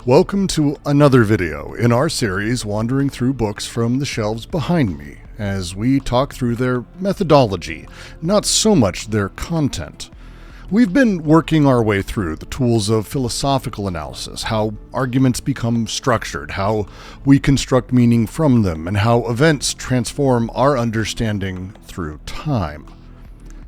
Welcome to another video in our series wandering through books from the shelves behind me as we talk through their methodology, not so much their content. We've been working our way through the tools of philosophical analysis, how arguments become structured, how we construct meaning from them, and how events transform our understanding through time.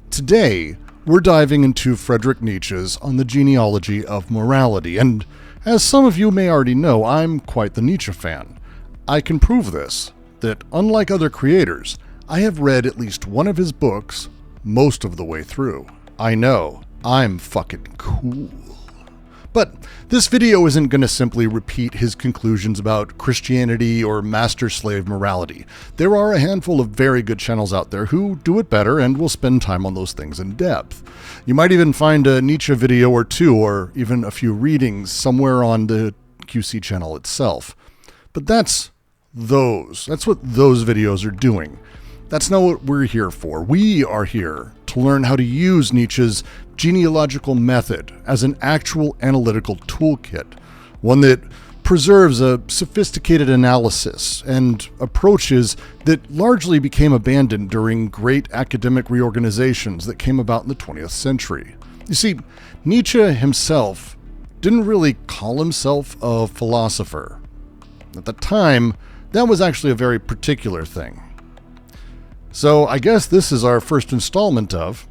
Today, we're diving into Friedrich Nietzsche's On the Genealogy of Morality, and as some of you may already know, I'm quite the Nietzsche fan. I can prove this, that unlike other creators, I have read at least one of his books most of the way through. I know, I'm fucking cool. But this video isn't going to simply repeat his conclusions about Christianity or master-slave morality. There are a handful of very good channels out there who do it better and will spend time on those things in depth. You might even find a Nietzsche video or two, or even a few readings somewhere on the QC channel itself. But that's what those videos are doing. That's not what we're here for. We are here to learn how to use Nietzsche's genealogical method as an actual analytical toolkit, one that preserves a sophisticated analysis and approaches that largely became abandoned during great academic reorganizations that came about in the 20th century. You see, Nietzsche himself didn't really call himself a philosopher. At the time, that was actually a very particular thing. So I guess this is our first installment of...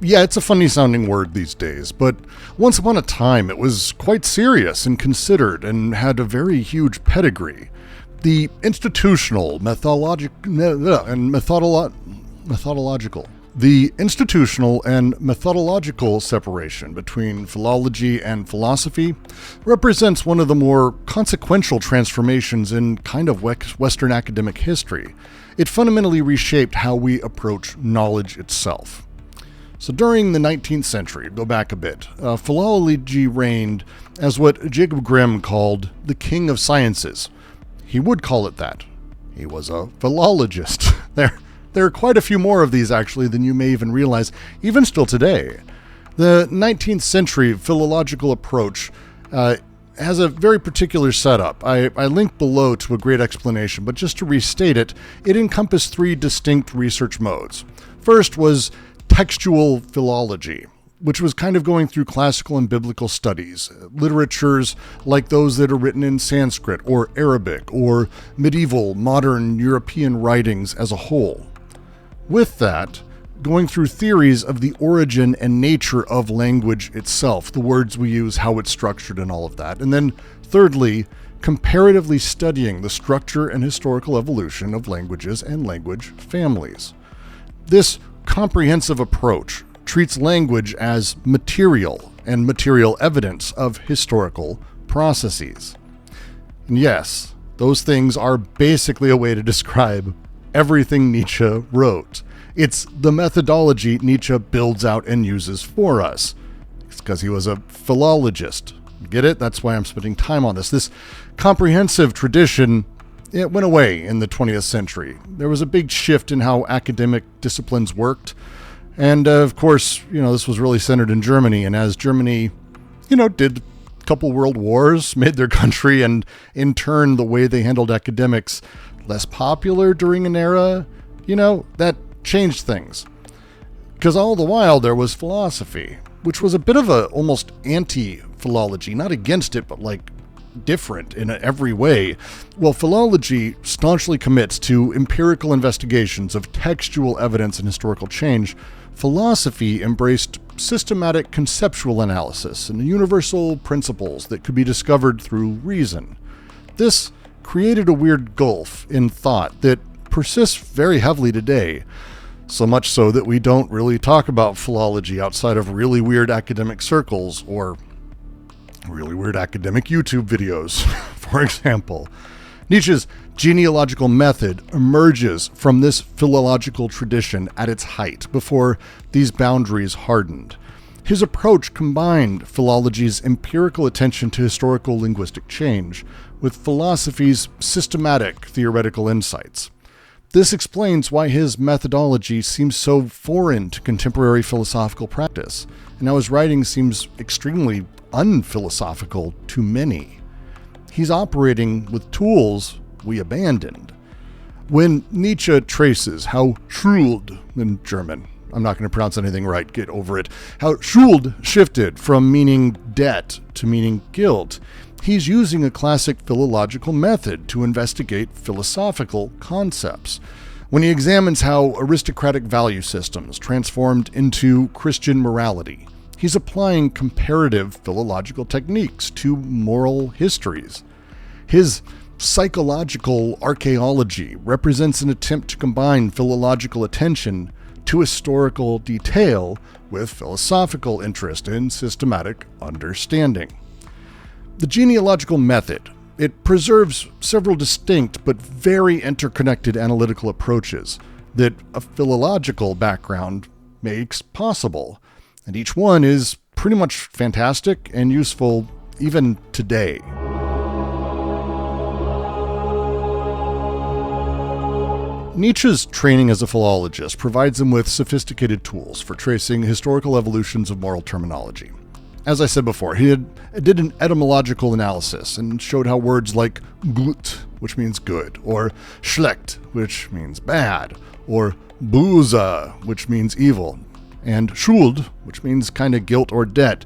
Yeah, it's a funny sounding word these days, but once upon a time it was quite serious and considered and had a very huge pedigree. The institutional and methodological separation between philology and philosophy represents one of the more consequential transformations in kind of Western academic history. It fundamentally reshaped how we approach knowledge itself. So during the 19th century, go back a bit, philology reigned as what Jacob Grimm called the king of sciences. He would call it that. He was a philologist. There are quite a few more of these, actually, than you may even realize, even still today. The 19th century philological approach has a very particular setup. I link below to a great explanation, but just to restate it, it encompassed three distinct research modes. First was textual philology, which was kind of going through classical and biblical studies, literatures like those that are written in Sanskrit or Arabic or medieval, modern European writings as a whole. With that, going through theories of the origin and nature of language itself, the words we use, how it's structured, and all of that. And then, thirdly, comparatively studying the structure and historical evolution of languages and language families. This comprehensive approach treats language as material and material evidence of historical processes. And yes, those things are basically a way to describe everything Nietzsche wrote. It's the methodology Nietzsche builds out and uses for us. It's because he was a philologist. Get it? That's why I'm spending time on this. This comprehensive tradition, it went away in the 20th century. There was a big shift in how academic disciplines worked. And of course, this was really centered in Germany. And as Germany, did a couple world wars, made their country, and in turn, the way they handled academics less popular during an era, that changed things. Because all the while there was philosophy, which was a bit of a almost anti-philology, not against it, but different in every way. Well, philology staunchly commits to empirical investigations of textual evidence and historical change. Philosophy embraced systematic conceptual analysis and universal principles that could be discovered through reason. This created a weird gulf in thought that persists very heavily today, so much so that we don't really talk about philology outside of really weird academic circles or really weird academic YouTube videos, for example. Nietzsche's genealogical method emerges from this philological tradition at its height, before these boundaries hardened. His approach combined philology's empirical attention to historical linguistic change with philosophy's systematic theoretical insights. This explains why his methodology seems so foreign to contemporary philosophical practice. and now his writing seems extremely unphilosophical to many. He's operating with tools we abandoned. When Nietzsche traces how Schuld, in German, I'm not going to pronounce anything right, get over it, how Schuld shifted from meaning debt to meaning guilt, he's using a classic philological method to investigate philosophical concepts. When he examines how aristocratic value systems transformed into Christian morality, he's applying comparative philological techniques to moral histories. His psychological archaeology represents an attempt to combine philological attention to historical detail with philosophical interest in systematic understanding. The genealogical method, it preserves several distinct but very interconnected analytical approaches that a philological background makes possible, and each one is pretty much fantastic and useful even today. Nietzsche's training as a philologist provides him with sophisticated tools for tracing historical evolutions of moral terminology. As I said before, he did an etymological analysis and showed how words like gut, which means good, or schlecht, which means bad, or böse, which means evil, and Schuld, which means kind of guilt or debt,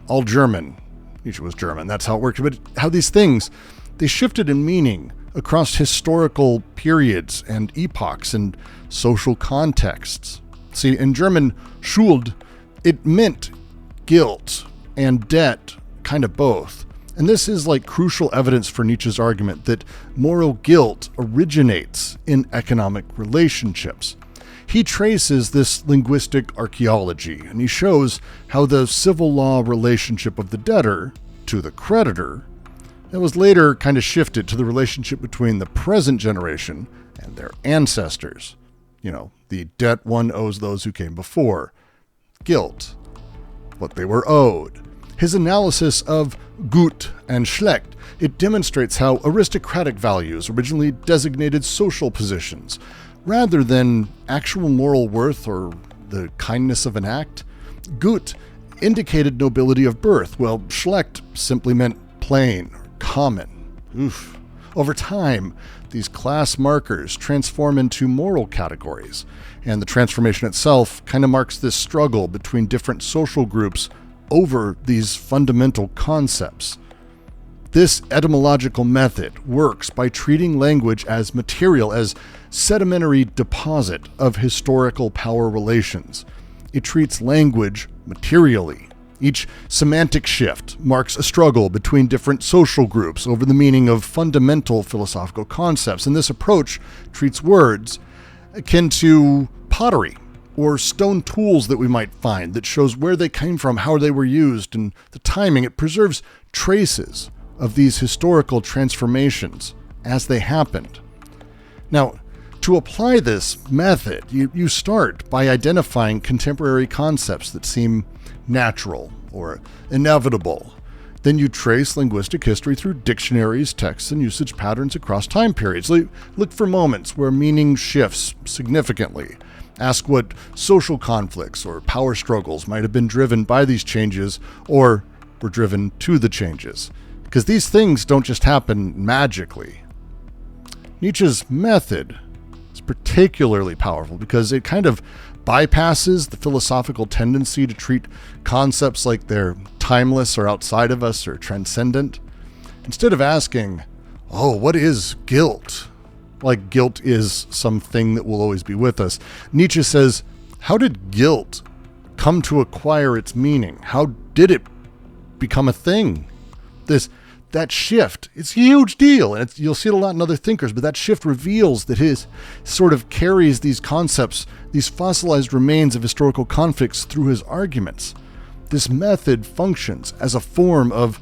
all German. Nietzsche was German, that's how it worked. But how these things, they shifted in meaning across historical periods and epochs and social contexts. See, in German, Schuld, it meant guilt and debt, kind of both. And this is like crucial evidence for Nietzsche's argument that moral guilt originates in economic relationships. He traces this linguistic archaeology, and he shows how the civil law relationship of the debtor to the creditor, it was later kind of shifted to the relationship between the present generation and their ancestors. You know, the debt one owes those who came before. Guilt, what they were owed. His analysis of gut and schlecht, it demonstrates how aristocratic values originally designated social positions, rather than actual moral worth or the kindness of an act. Gut indicated nobility of birth, while schlecht simply meant plain or common. Oof. Over time, these class markers transform into moral categories, and the transformation itself kind of marks this struggle between different social groups over these fundamental concepts. This etymological method works by treating language as material, as sedimentary deposit of historical power relations. It treats language materially. Each semantic shift marks a struggle between different social groups over the meaning of fundamental philosophical concepts, and this approach treats words akin to pottery or stone tools that we might find that shows where they came from, how they were used, and the timing. It preserves traces of these historical transformations as they happened. Now, to apply this method, you start by identifying contemporary concepts that seem natural or inevitable. Then you trace linguistic history through dictionaries, texts, and usage patterns across time periods. Look for moments where meaning shifts significantly. Ask what social conflicts or power struggles might have been driven by these changes or were driven to the changes. Because these things don't just happen magically. Nietzsche's method is particularly powerful because it kind of bypasses the philosophical tendency to treat concepts like they're timeless or outside of us or transcendent. Instead of asking, oh, what is guilt? Like guilt is something that will always be with us. Nietzsche says, how did guilt come to acquire its meaning? How did it become a thing? That shift, it's a huge deal, and you'll see it a lot in other thinkers, but that shift reveals that his sort of carries these concepts, these fossilized remains of historical conflicts through his arguments. This method functions as a form of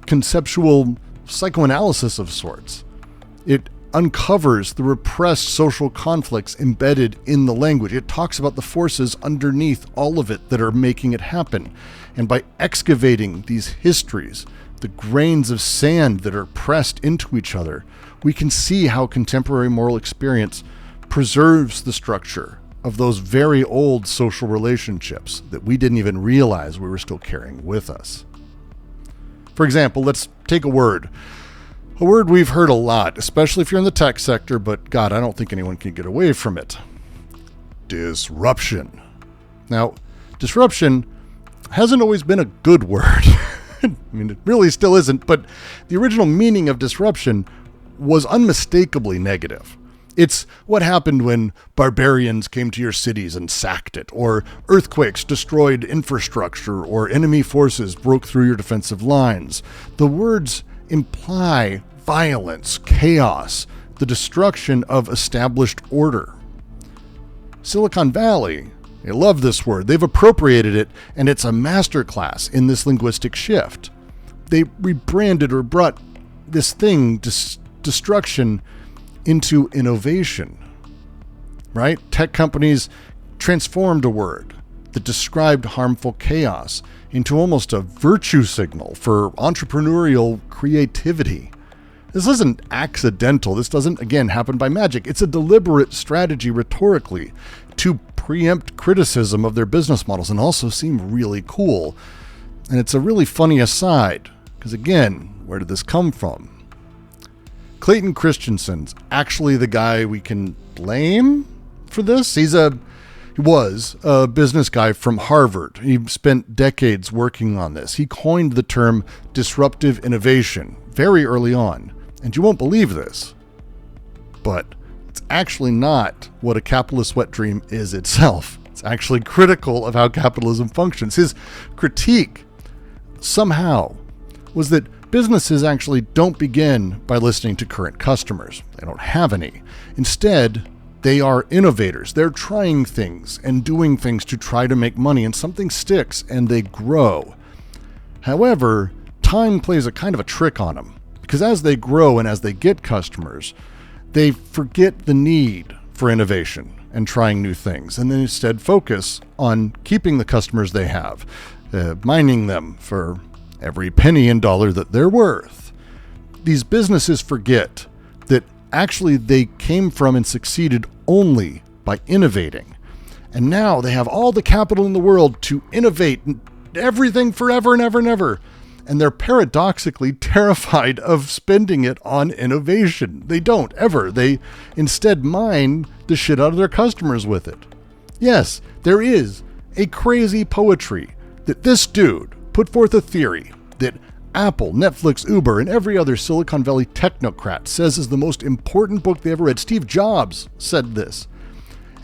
conceptual psychoanalysis of sorts. It uncovers the repressed social conflicts embedded in the language. It talks about the forces underneath all of it that are making it happen. And by excavating these histories, the grains of sand that are pressed into each other, we can see how contemporary moral experience preserves the structure of those very old social relationships that we didn't even realize we were still carrying with us. For example, let's take a word we've heard a lot, especially if you're in the tech sector, but God, I don't think anyone can get away from it. Disruption. Now, disruption hasn't always been a good word. I mean, it really still isn't, but the original meaning of disruption was unmistakably negative. It's what happened when barbarians came to your cities and sacked it, or earthquakes destroyed infrastructure, or enemy forces broke through your defensive lines. The words imply violence, chaos, the destruction of established order. Silicon Valley, they love this word. They've appropriated it, and it's a masterclass in this linguistic shift. They rebranded or brought this thing, destruction, into innovation, right? Tech companies transformed a word that described harmful chaos into almost a virtue signal for entrepreneurial creativity. This isn't accidental. This doesn't, again, happen by magic. It's a deliberate strategy rhetorically to preempt criticism of their business models and also seem really cool. And it's a really funny aside, because again, where did this come from? Clayton Christensen's actually the guy we can blame for this. He was a business guy from Harvard. He spent decades working on this. He coined the term disruptive innovation very early on. And you won't believe this, but it's actually not what a capitalist wet dream is itself. It's actually critical of how capitalism functions. His critique somehow was that businesses actually don't begin by listening to current customers. They don't have any. Instead, they are innovators. They're trying things and doing things to try to make money, and something sticks and they grow. However, time plays a kind of a trick on them, because as they grow and as they get customers, they forget the need for innovation and trying new things, and then instead focus on keeping the customers they have, mining them for every penny and dollar that they're worth. These businesses forget that actually they came from and succeeded only by innovating. And now they have all the capital in the world to innovate everything forever and ever and ever. And they're paradoxically terrified of spending it on innovation. They don't ever. They instead mine the shit out of their customers with it. Yes, there is a crazy poetry that this dude put forth a theory that Apple, Netflix, Uber, and every other Silicon Valley technocrat says is the most important book they ever read. Steve Jobs said this.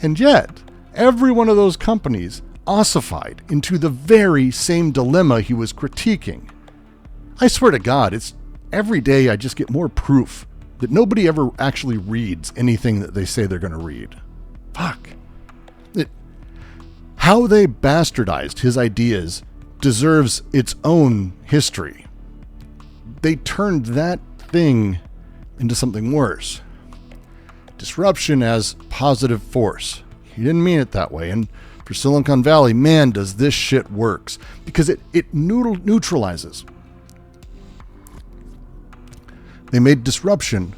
And yet, every one of those companies ossified into the very same dilemma he was critiquing. I swear to God, it's every day I just get more proof that nobody ever actually reads anything that they say they're going to read. Fuck. How they bastardized his ideas deserves its own history. They turned that thing into something worse. Disruption as positive force. He didn't mean it that way. And for Silicon Valley, man, does this shit works. Because it neutralizes. They made disruption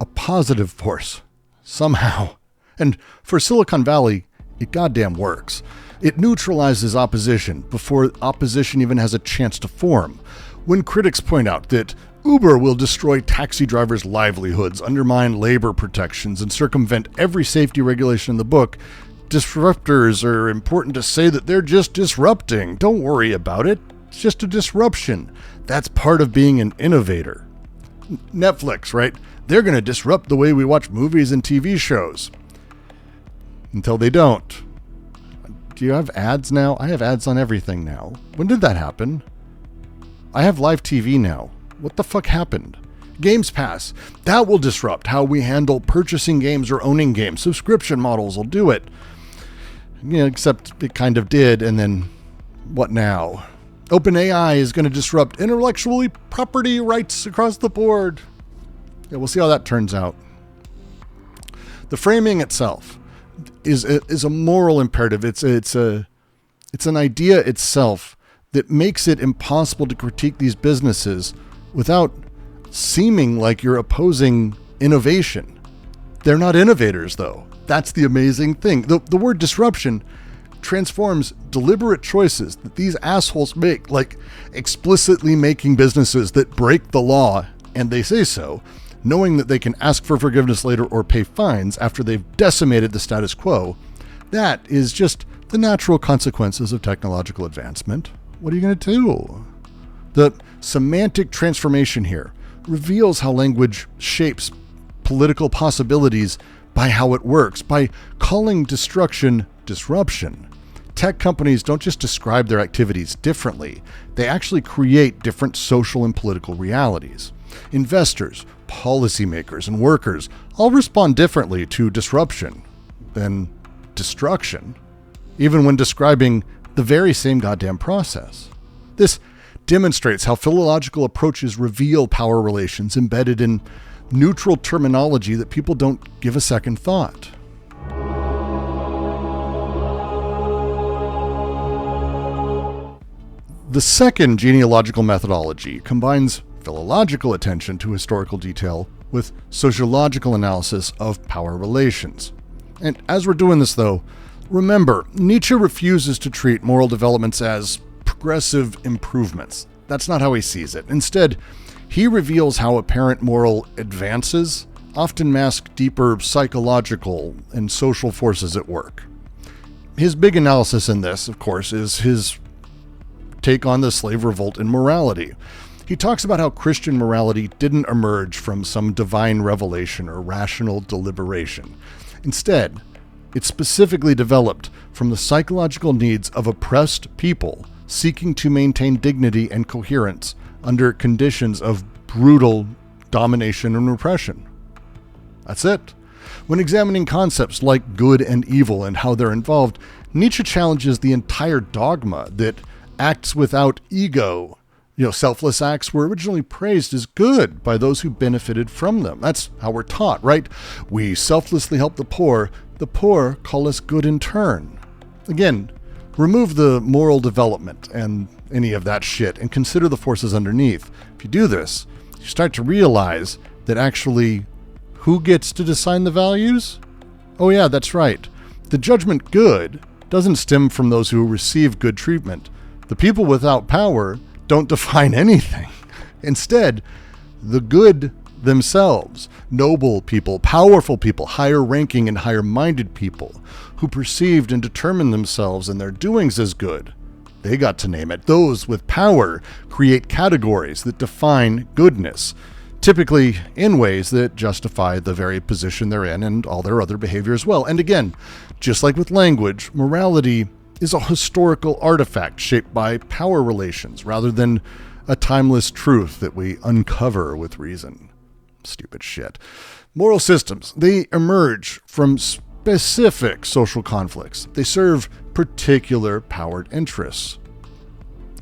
a positive force. Somehow. And for Silicon Valley, it goddamn works. It neutralizes opposition before opposition even has a chance to form. When critics point out that Uber will destroy taxi drivers' livelihoods, undermine labor protections, and circumvent every safety regulation in the book, disruptors are important to say that they're just disrupting. Don't worry about it. It's just a disruption. That's part of being an innovator. Netflix, right? They're going to disrupt the way we watch movies and TV shows. Until they don't. Do you have ads now? I have ads on everything now. When did that happen? I have live TV now. What the fuck happened? Games Pass. That will disrupt how we handle purchasing games or owning games. Subscription models will do it. Except it kind of did, and then what now? OpenAI is going to disrupt intellectual property rights across the board. Yeah, we'll see how that turns out. The framing itself is a moral imperative. It's an idea itself that makes it impossible to critique these businesses without seeming like you're opposing innovation. They're not innovators, though. That's the amazing thing. The word disruption transforms deliberate choices that these assholes make, like explicitly making businesses that break the law, and they say so, knowing that they can ask for forgiveness later or pay fines after they've decimated the status quo. That is just the natural consequences of technological advancement. What are you going to do? The semantic transformation here reveals how language shapes political possibilities by how it works. By calling destruction disruption, tech companies don't just describe their activities differently, they actually create different social and political realities. Investors, policymakers, and workers all respond differently to disruption than destruction, even when describing the very same goddamn process. This demonstrates how philological approaches reveal power relations embedded in neutral terminology that people don't give a second thought. The second genealogical methodology combines philological attention to historical detail with sociological analysis of power relations. And as we're doing this, though, remember, Nietzsche refuses to treat moral developments as progressive improvements. That's not how he sees it. Instead, he reveals how apparent moral advances often mask deeper psychological and social forces at work. His big analysis in this, of course, is his take on the slave revolt in morality. He talks about how Christian morality didn't emerge from some divine revelation or rational deliberation. Instead, it specifically developed from the psychological needs of oppressed people seeking to maintain dignity and coherence under conditions of brutal domination and repression. That's it. When examining concepts like good and evil and how they're involved, Nietzsche challenges the entire dogma that acts without ego, selfless acts were originally praised as good by those who benefited from them. That's how we're taught, right? We selflessly help the poor call us good in turn. Again, remove the moral development and any of that shit and consider the forces underneath. If you do this, you start to realize that actually, who gets to decide the values? Oh yeah, that's right. The judgment good doesn't stem from those who receive good treatment. The people without power don't define anything. Instead, the good themselves, noble people, powerful people, higher ranking and higher minded people who perceived and determined themselves and their doings as good, they got to name it. Those with power create categories that define goodness, typically in ways that justify the very position they're in and all their other behavior as well. And again, just like with language, morality is a historical artifact shaped by power relations rather than a timeless truth that we uncover with reason. Stupid shit. Moral systems, they emerge from specific social conflicts. They serve particular powered interests.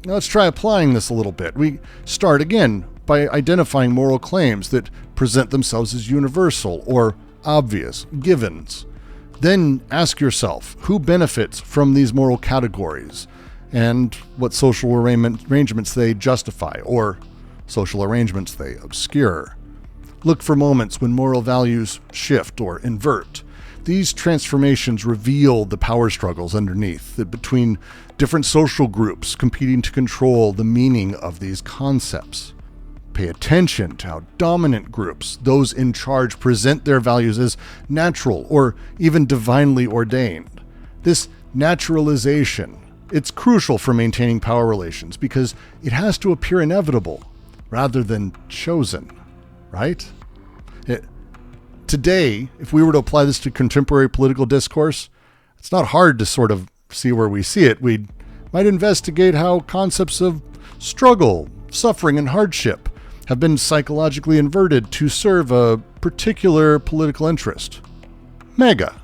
Now let's try applying this a little bit. We start again by identifying moral claims that present themselves as universal or obvious givens. Then ask yourself, who benefits from these moral categories and what social arrangements they justify or social arrangements they obscure. Look for moments when moral values shift or invert. These transformations reveal the power struggles underneath, between different social groups competing to control the meaning of these concepts. Pay attention to how dominant groups, those in charge, present their values as natural or even divinely ordained. This naturalization, it's crucial for maintaining power relations because it has to appear inevitable rather than chosen, right? Today, if we were to apply this to contemporary political discourse, it's not hard to sort of see where we see it. We might investigate how concepts of struggle, suffering, and hardship have been psychologically inverted to serve a particular political interest. MAGA.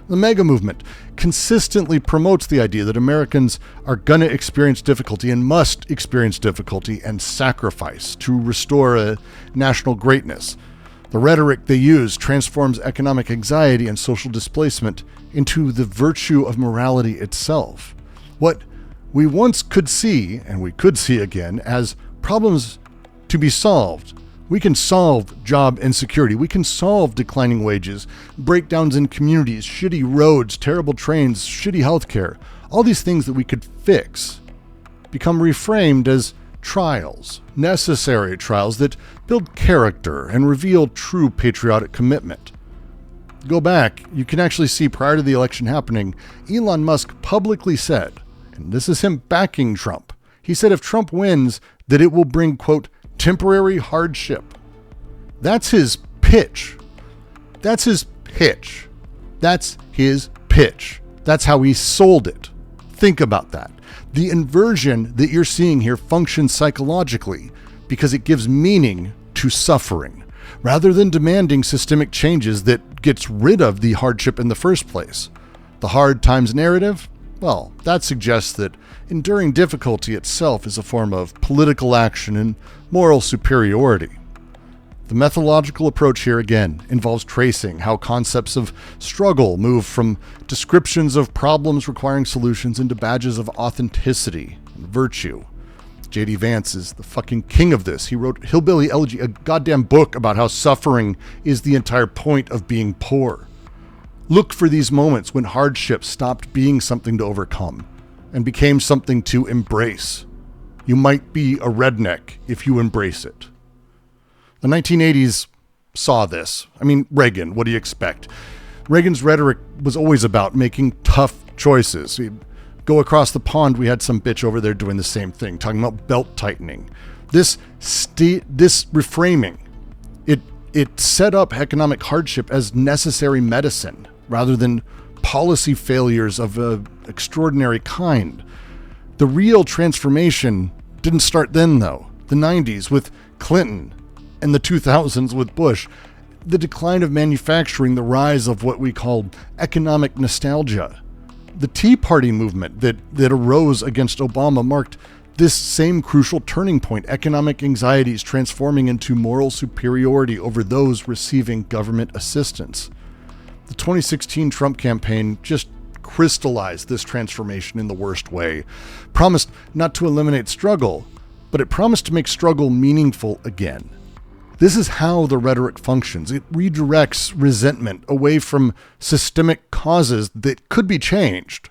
The MAGA movement consistently promotes the idea that Americans are going to experience difficulty and must experience difficulty and sacrifice to restore a national greatness. The rhetoric they use transforms economic anxiety and social displacement into the virtue of morality itself. What we once could see, and we could see again, as problems to be solved We can solve job insecurity. We can solve declining wages, breakdowns in communities, shitty roads, terrible trains, shitty healthcare. All these things that we could fix become reframed as trials, necessary trials that build character and reveal true patriotic commitment. Go back, you can actually see prior to the election happening, Elon Musk publicly said, and this is him backing Trump, he said if Trump wins, that it will bring, quote, temporary hardship. That's his pitch. That's his pitch. That's his pitch. That's how he sold it. Think about that. The inversion that you're seeing here functions psychologically because it gives meaning to suffering, rather than demanding systemic changes that gets rid of the hardship in the first place. The hard times narrative? Well, that suggests that enduring difficulty itself is a form of political action and moral superiority. The methodological approach here, again, involves tracing how concepts of struggle move from descriptions of problems requiring solutions into badges of authenticity and virtue. J.D. Vance is the fucking king of this. He wrote Hillbilly Elegy, a goddamn book about how suffering is the entire point of being poor. Look for these moments when hardship stopped being something to overcome and became something to embrace. You might be a redneck if you embrace it. The 1980s saw this. I mean, Reagan, what do you expect? Reagan's rhetoric was always about making tough choices. He'd go across the pond, we had some bitch over there doing the same thing, talking about belt tightening. This reframing, it set up economic hardship as necessary medicine rather than policy failures of an extraordinary kind. The real transformation didn't start then, though. The 90s with Clinton and the 2000s with Bush. The decline of manufacturing, the rise of what we call economic nostalgia. The Tea Party movement that arose against Obama marked this same crucial turning point, economic anxieties transforming into moral superiority over those receiving government assistance. The 2016 Trump campaign just crystallized this transformation in the worst way. Promised not to eliminate struggle, but it promised to make struggle meaningful again. This is how the rhetoric functions. It redirects resentment away from systemic causes that could be changed,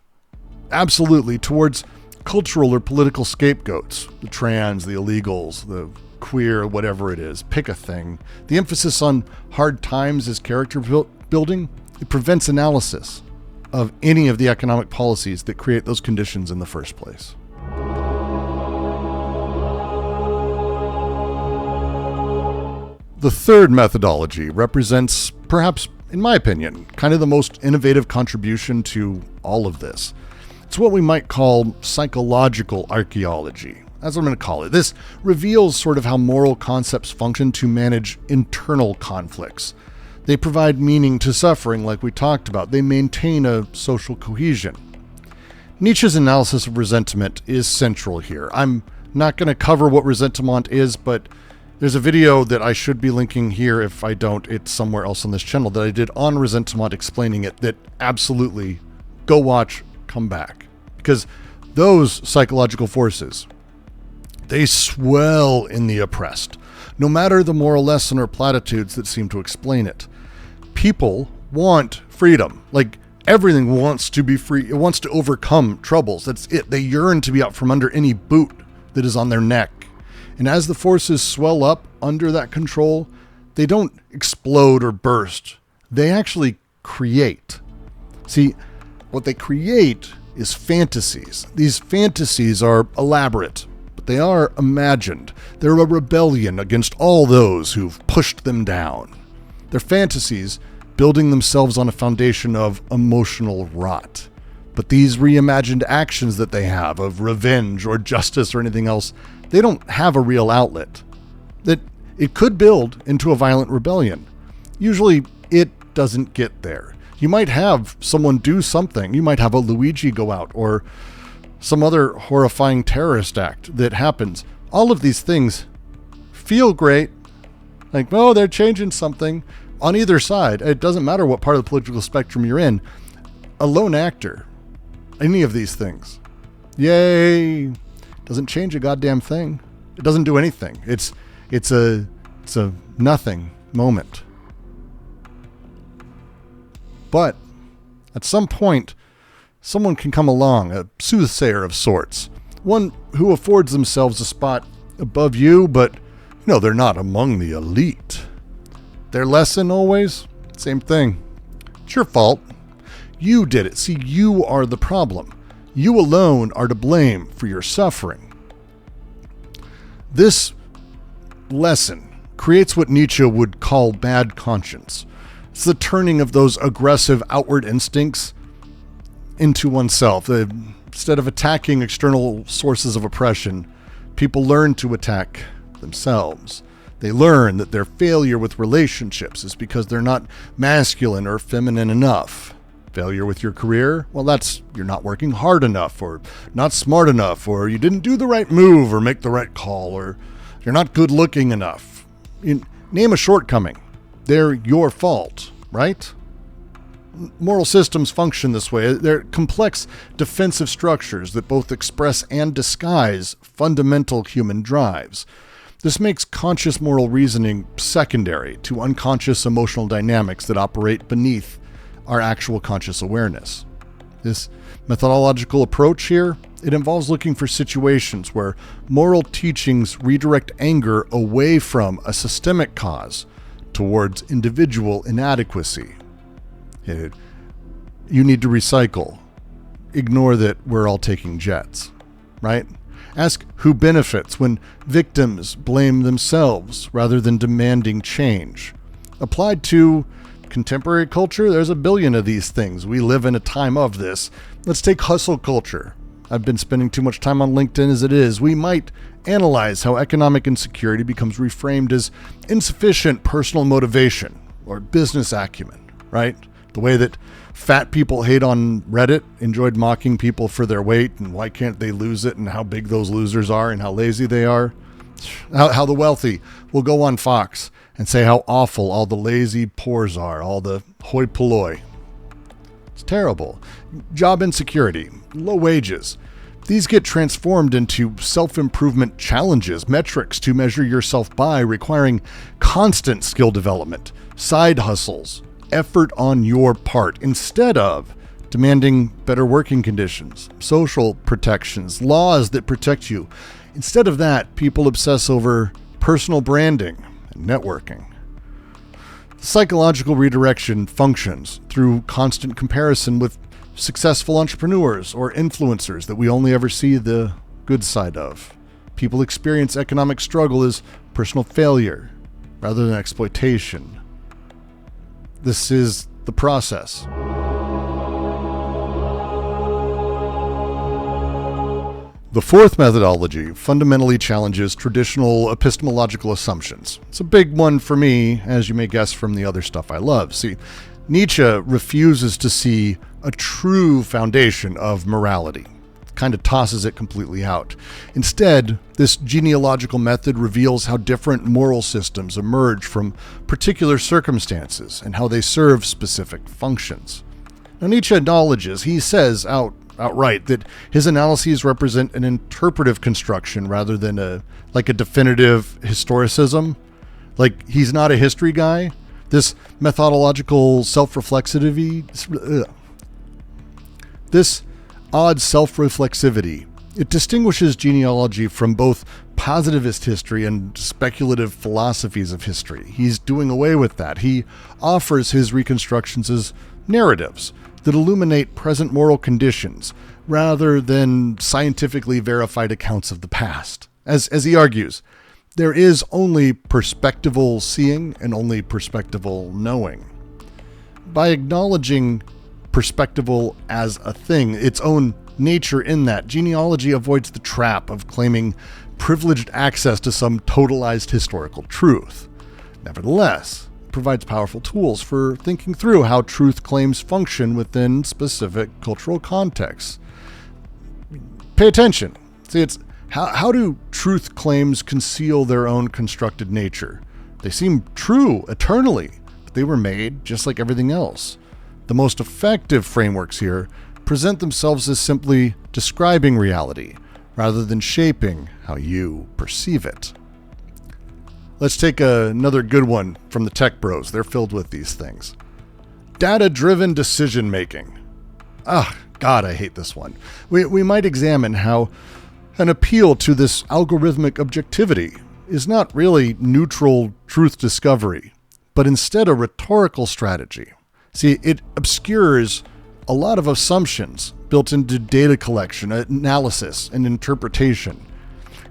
absolutely, towards cultural or political scapegoats, the trans, the illegals, the queer, whatever it is, pick a thing. The emphasis on hard times as character building, it prevents analysis of any of the economic policies that create those conditions in the first place. The third methodology represents, perhaps, in my opinion, kind of the most innovative contribution to all of this. It's what we might call psychological archaeology. That's what I'm going to call it. This reveals sort of how moral concepts function to manage internal conflicts. They provide meaning to suffering, like we talked about. They maintain a social cohesion. Nietzsche's analysis of resentment is central here. I'm not going to cover what resentment is, but there's a video that I should be linking here. If I don't, it's somewhere else on this channel that I did on resentment explaining it, that absolutely go watch, come back. Because those psychological forces, they swell in the oppressed, no matter the moral lesson or platitudes that seem to explain it. People want freedom. Like, everything wants to be free. It wants to overcome troubles. That's it. They yearn to be out from under any boot that is on their neck. And as the forces swell up under that control, they don't explode or burst. They actually create. See, what they create is fantasies. These fantasies are elaborate, but they are imagined. They're a rebellion against all those who've pushed them down. They're fantasies building themselves on a foundation of emotional rot. But these reimagined actions that they have of revenge or justice or anything else, they don't have a real outlet. That it could build into a violent rebellion. Usually it doesn't get there. You might have someone do something. You might have a Luigi go out or some other horrifying terrorist act that happens. All of these things feel great. Like, oh, they're changing something. On either side, it doesn't matter what part of the political spectrum you're in. A lone actor, any of these things, yay, doesn't change a goddamn thing. It doesn't do anything. It's a It's a nothing moment. But at some point, someone can come along, a soothsayer of sorts, one who affords themselves a spot above you, but they're not among the elite. Their lesson always, same thing. It's your fault. You did it. See, you are the problem. You alone are to blame for your suffering. This lesson creates what Nietzsche would call bad conscience. It's the turning of those aggressive outward instincts into oneself. Instead of attacking external sources of oppression, people learn to attack themselves. They learn that their failure with relationships is because they're not masculine or feminine enough. Failure with your career? Well, that's you're not working hard enough, or not smart enough, or you didn't do the right move or make the right call, or you're not good looking enough. Name a shortcoming. They're your fault, right? Moral systems function this way. They're complex defensive structures that both express and disguise fundamental human drives. This makes conscious moral reasoning secondary to unconscious emotional dynamics that operate beneath our actual conscious awareness. This methodological approach here, it involves looking for situations where moral teachings redirect anger away from a systemic cause towards individual inadequacy. You need to recycle. Ignore that we're all taking jets, right? Ask who benefits when victims blame themselves rather than demanding change. Applied to contemporary culture, there's a billion of these things. We live in a time of this. Let's take hustle culture. I've been spending too much time on LinkedIn as it is. We might analyze how economic insecurity becomes reframed as insufficient personal motivation or business acumen, right? The way that fat people hate on Reddit enjoyed mocking people for their weight and why can't they lose it and how big those losers are and how lazy they are. How the wealthy will go on Fox and say how awful all the lazy poors are, all the hoi polloi. It's terrible. Job insecurity, low wages. These get transformed into self-improvement challenges, metrics to measure yourself by, requiring constant skill development, side hustles, effort on your part, instead of demanding better working conditions, social protections, laws that protect you. Instead of that, people obsess over personal branding and networking. Psychological redirection functions through constant comparison with successful entrepreneurs or influencers that we only ever see the good side of. People experience economic struggle as personal failure rather than exploitation. This is the process. The fourth methodology fundamentally challenges traditional epistemological assumptions. It's a big one for me, as you may guess from the other stuff I love. See, Nietzsche refuses to see a true foundation of morality. Kind of tosses it completely out. Instead, this genealogical method reveals how different moral systems emerge from particular circumstances and how they serve specific functions. Now, Nietzsche acknowledges, he says outright, that his analyses represent an interpretive construction rather than a definitive historicism. Like, he's not a history guy. This methodological self-reflexivity, this odd self-reflexivity, it distinguishes genealogy from both positivist history and speculative philosophies of history. He's doing away with that. He offers his reconstructions as narratives that illuminate present moral conditions rather than scientifically verified accounts of the past. As he argues, there is only perspectival seeing and only perspectival knowing. By acknowledging perspectival as a thing, its own nature in that, genealogy avoids the trap of claiming privileged access to some totalized historical truth. Nevertheless, it provides powerful tools for thinking through how truth claims function within specific cultural contexts. Pay attention. See, it's how do truth claims conceal their own constructed nature? They seem true eternally, but they were made just like everything else. The most effective frameworks here present themselves as simply describing reality rather than shaping how you perceive it. Let's take another good one from the tech bros. They're filled with these things. Data-driven decision-making. God, I hate this one. We might examine how an appeal to this algorithmic objectivity is not really neutral truth discovery, but instead a rhetorical strategy. See, it obscures a lot of assumptions built into data collection, analysis, and interpretation.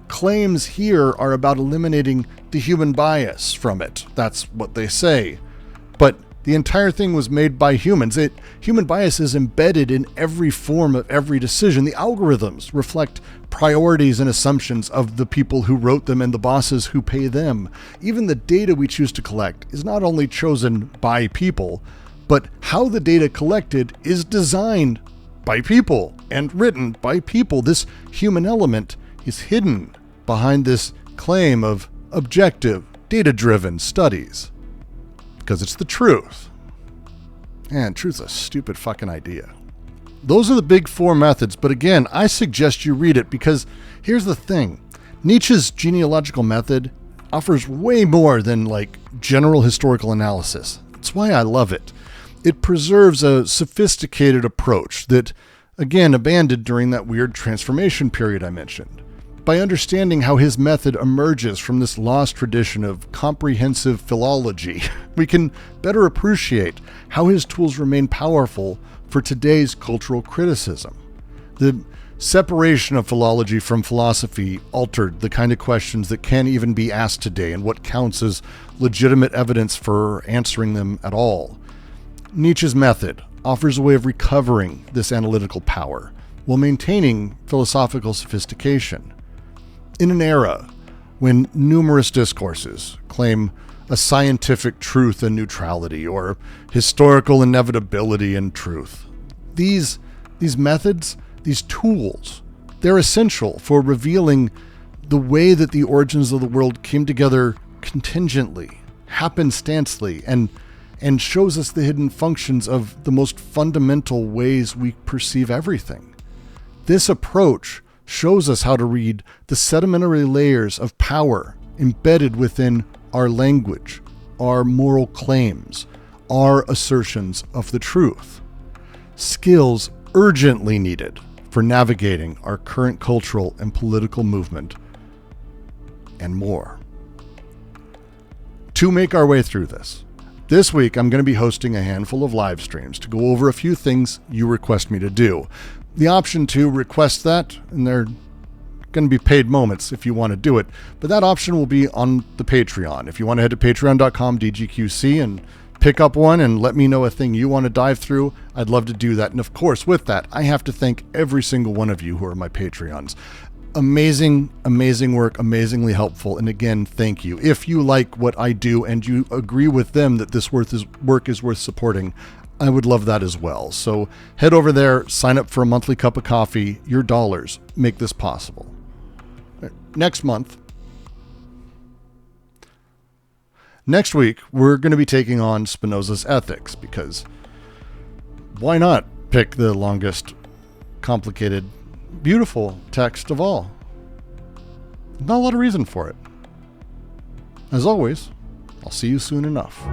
Claims here are about eliminating the human bias from it. That's what they say. But the entire thing was made by humans. Human bias is embedded in every form of every decision. The algorithms reflect priorities and assumptions of the people who wrote them and the bosses who pay them. Even the data we choose to collect is not only chosen by people, but how the data collected is designed by people and written by people. This human element is hidden behind this claim of objective, data-driven studies. Because it's the truth. And truth's a stupid fucking idea. Those are the big four methods, but again, I suggest you read it because here's the thing. Nietzsche's genealogical method offers way more than general historical analysis. That's why I love it. It preserves a sophisticated approach that, again, abandoned during that weird transformation period I mentioned. By understanding how his method emerges from this lost tradition of comprehensive philology, we can better appreciate how his tools remain powerful for today's cultural criticism. The separation of philology from philosophy altered the kind of questions that can even be asked today and what counts as legitimate evidence for answering them at all. Nietzsche's method offers a way of recovering this analytical power while maintaining philosophical sophistication. In an era when numerous discourses claim a scientific truth and neutrality or historical inevitability and truth, these methods, these tools, they're essential for revealing the way that the origins of the world came together contingently, happenstancely, and shows us the hidden functions of the most fundamental ways we perceive everything. This approach shows us how to read the sedimentary layers of power embedded within our language, our moral claims, our assertions of the truth. Skills urgently needed for navigating our current cultural and political movement, and more. To make our way through this week I'm going to be hosting a handful of live streams to go over a few things you request me to do. The option to request that, and they're going to be paid moments if you want to do it, but that option will be on the Patreon. If you want to head to patreon.com/DGQC and pick up one and let me know a thing you want to dive through, I'd love to do that. And of course, with that, I have to thank every single one of you who are my Patreons. Amazing, amazing work, amazingly helpful. And again, thank you. If you like what I do and you agree with them that this work is worth supporting, I would love that as well. So head over there, sign up for a monthly cup of coffee. Your dollars make this possible. Next week, we're going to be taking on Spinoza's Ethics because why not pick the longest, complicated, beautiful text of all? Not a lot of reason for it. As always, I'll see you soon enough.